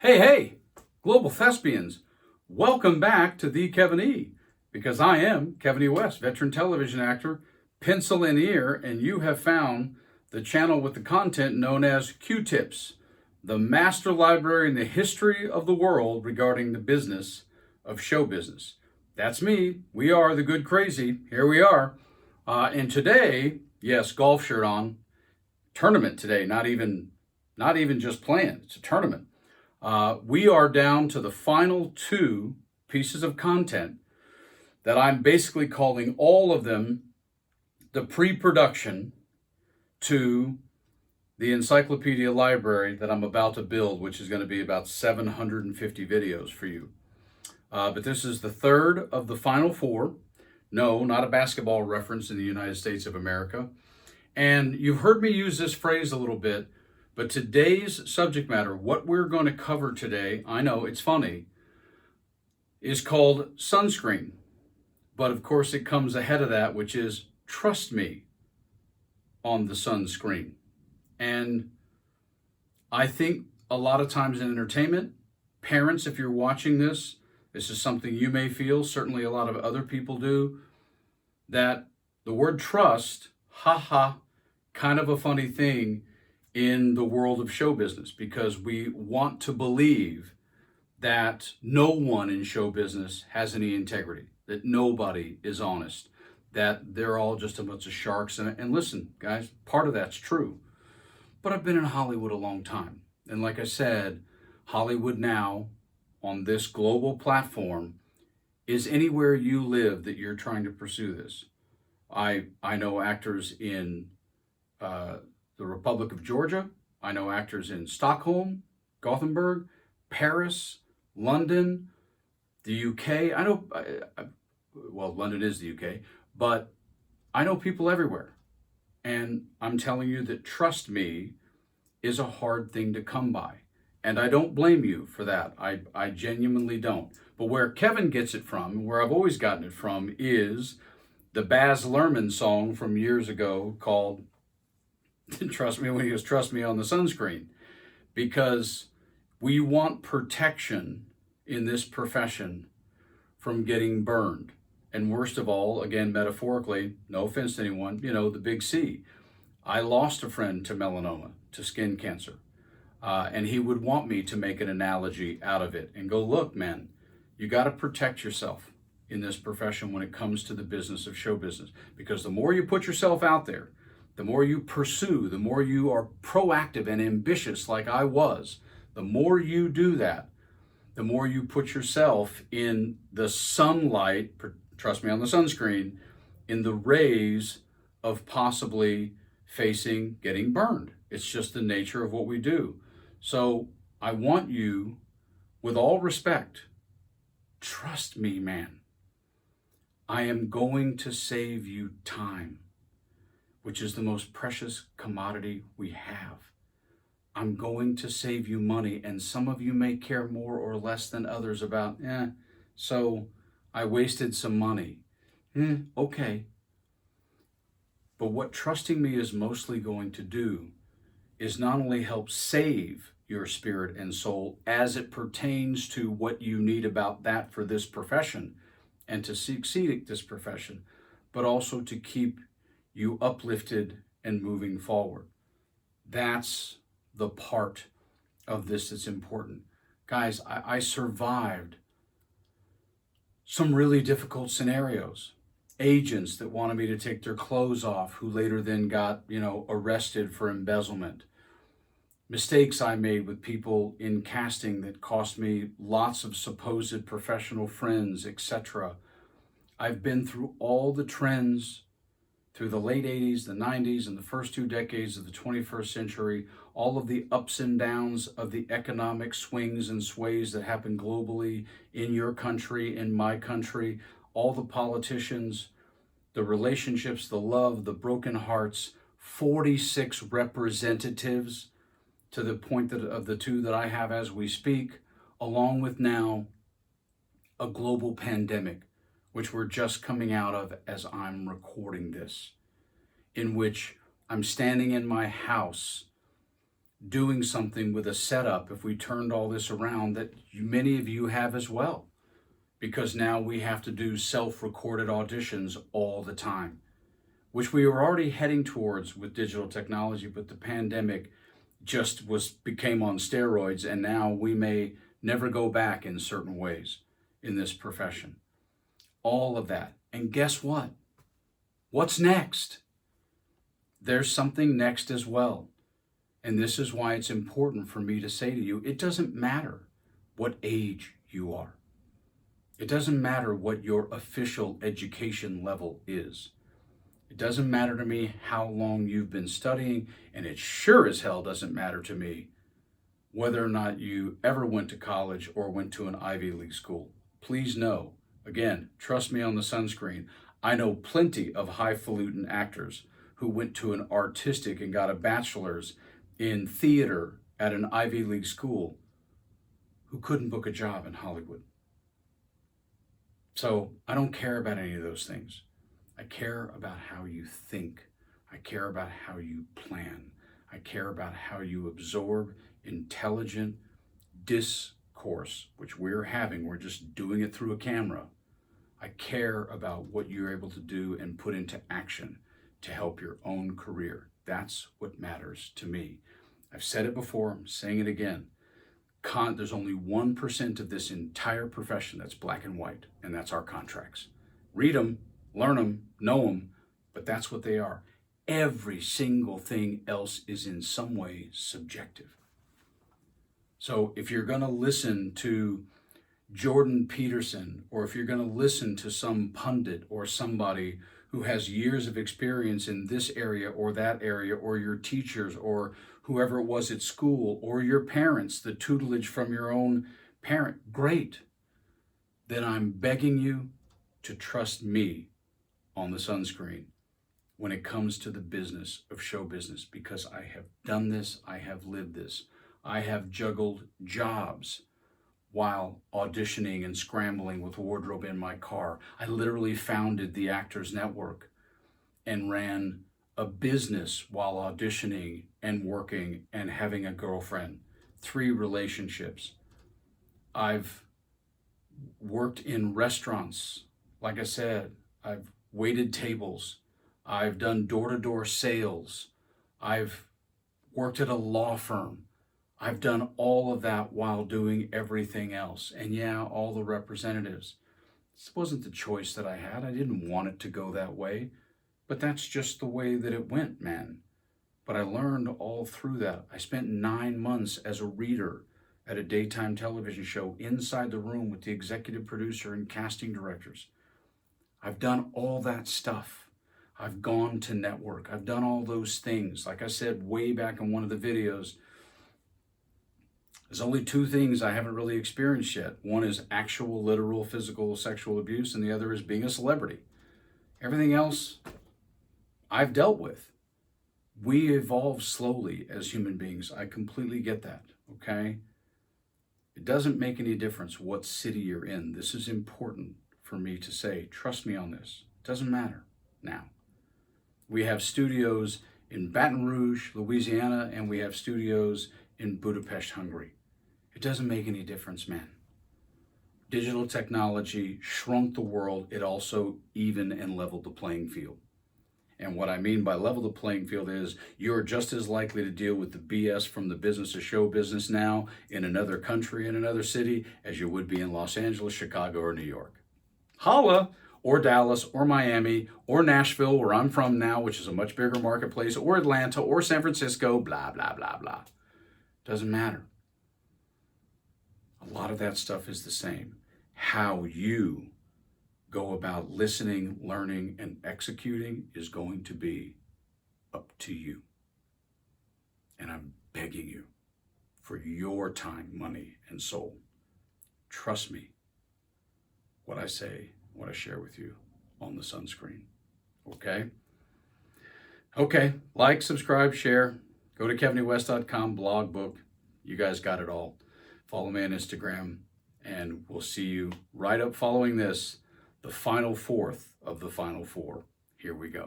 Hey, global thespians, welcome back to The Kevin E. Because I am Kevin E. West, veteran television actor, pencil in ear, and you have found the channel with the content known as Q-Tips, the master library in the history of the world regarding the business of show business. That's me. We are the good crazy. Here we are. And today, yes, golf shirt on, tournament today, not even just playing, it's a tournament. We are down to the final two pieces of content that I'm basically calling all of them the pre-production to the encyclopedia library that I'm about to build, which is going to be about 750 videos for you. But this is the third of the final four. No, not a basketball reference in the United States of America. And you've heard me use this phrase a little bit, but today's subject matter, what we're going to cover today, I know it's funny, is called sunscreen. But of course it comes ahead of that, which is trust me on the sunscreen. And I think a lot of times in entertainment, parents, if you're watching this is something you may feel, certainly a lot of other people do, that the word trust, kind of a funny thing in the world of show business, because we want to believe that no one in show business has any integrity, that nobody is honest, that they're all just a bunch of sharks. And listen, guys, part of that's true. But I've been in Hollywood a long time. And like I said, Hollywood now, on this global platform, is anywhere you live that you're trying to pursue this. I know actors in the Republic of Georgia. I know actors in Stockholm, Gothenburg, Paris, London, the UK. I know, well, London is the UK, but I know people everywhere. And I'm telling you that trust me is a hard thing to come by. And I don't blame you for that. I genuinely don't. But where Kevin gets it from, where I've always gotten it from, is the Baz Luhrmann song from years ago called Trust Me when he goes, trust me on the sunscreen. Because we want protection in this profession from getting burned. And worst of all, again, metaphorically, no offense to anyone, the big C. I lost a friend to melanoma, to skin cancer. And he would want me to make an analogy out of it and go, look, man, you got to protect yourself in this profession when it comes to the business of show business. Because the more you put yourself out there, the more you pursue, the more you are proactive and ambitious like I was, the more you do that, the more you put yourself in the sunlight, trust me on the sunscreen, in the rays of possibly facing getting burned. It's just the nature of what we do. So I want you, with all respect, trust me, man. I am going to save you time, which is the most precious commodity we have. I'm going to save you money, and some of you may care more or less than others about, so I wasted some money. Okay. But what trusting me is mostly going to do is not only help save your spirit and soul as it pertains to what you need about that for this profession and to succeed at this profession, but also to keep you uplifted and moving forward. That's the part of this that's important. Guys, I survived some really difficult scenarios. Agents that wanted me to take their clothes off, who later then got, arrested for embezzlement. Mistakes I made with people in casting that cost me lots of supposed professional friends, etc. I've been through all the trends through the late 80s, the 90s, and the first 2 decades of the 21st century, all of the ups and downs of the economic swings and sways that happen globally in your country, in my country, all the politicians, the relationships, the love, the broken hearts, 46 representatives to the point of the 2 that I have as we speak, along with now a global pandemic, which we're just coming out of as I'm recording this, in which I'm standing in my house doing something with a setup, if we turned all this around, that many of you have as well. Because now we have to do self-recorded auditions all the time, which we were already heading towards with digital technology, but the pandemic just became on steroids, and now we may never go back in certain ways in this profession. All of that. And guess what? What's next? There's something next as well. And this is why it's important for me to say to you, it doesn't matter what age you are. It doesn't matter what your official education level is. It doesn't matter to me how long you've been studying, and it sure as hell doesn't matter to me whether or not you ever went to college or went to an Ivy League school. Please know, again, trust me on the Sunscreen, I know plenty of highfalutin actors who went to an artistic and got a bachelor's in theater at an Ivy League school who couldn't book a job in Hollywood. So I don't care about any of those things. I care about how you think. I care about how you plan. I care about how you absorb intelligent discourse, which we're having. We're just doing it through a camera. I care about what you're able to do and put into action to help your own career. That's what matters to me. I've said it before, I'm saying it again. There's only 1% of this entire profession that's black and white, and that's our contracts. Read them, learn them, know them, but that's what they are. Every single thing else is in some way subjective. So if you're going to listen to Jordan Peterson, or if you're going to listen to some pundit or somebody who has years of experience in this area or that area, or your teachers or whoever it was at school, or your parents, the tutelage from your own parent, great. Then I'm begging you to trust me on the Sunscreen when it comes to the business of show business, because I have done this, I have lived this. I have juggled jobs while auditioning and scrambling with wardrobe in my car. I literally founded the Actors Network and ran a business while auditioning and working and having a girlfriend, 3 relationships. I've worked in restaurants. Like I said, I've waited tables. I've done door-to-door sales. I've worked at a law firm. I've done all of that while doing everything else. And yeah, all the representatives. This wasn't the choice that I had. I didn't want it to go that way. But that's just the way that it went, man. But I learned all through that. I spent 9 months as a reader at a daytime television show inside the room with the executive producer and casting directors. I've done all that stuff. I've gone to network. I've done all those things. Like I said way back in one of the videos, there's only 2 things I haven't really experienced yet. One is actual, literal, physical, sexual abuse, and the other is being a celebrity. Everything else I've dealt with. We evolve slowly as human beings. I completely get that, okay? It doesn't make any difference what city you're in. This is important for me to say. Trust me on this. It doesn't matter now. We have studios in Baton Rouge, Louisiana, and we have studios in Budapest, Hungary. It doesn't make any difference, man. Digital technology shrunk the world. It also evened and leveled the playing field. And what I mean by level the playing field is you're just as likely to deal with the BS from the business of show business now in another country, in another city, as you would be in Los Angeles, Chicago, or New York. Holla! Or Dallas, or Miami, or Nashville, where I'm from now, which is a much bigger marketplace, or Atlanta, or San Francisco, blah, blah, blah, blah. Doesn't matter. A lot of that stuff is the same. How you go about listening, learning, and executing is going to be up to you. And I'm begging you for your time, money, and soul. Trust me, what I say, what I share with you on the Sunscreen. Okay? Okay, like, subscribe, share. Go to kevinewest.com, blog, book. You guys got it all. Follow me on Instagram, and we'll see you right up following this, the final 4th of the final 4. Here we go.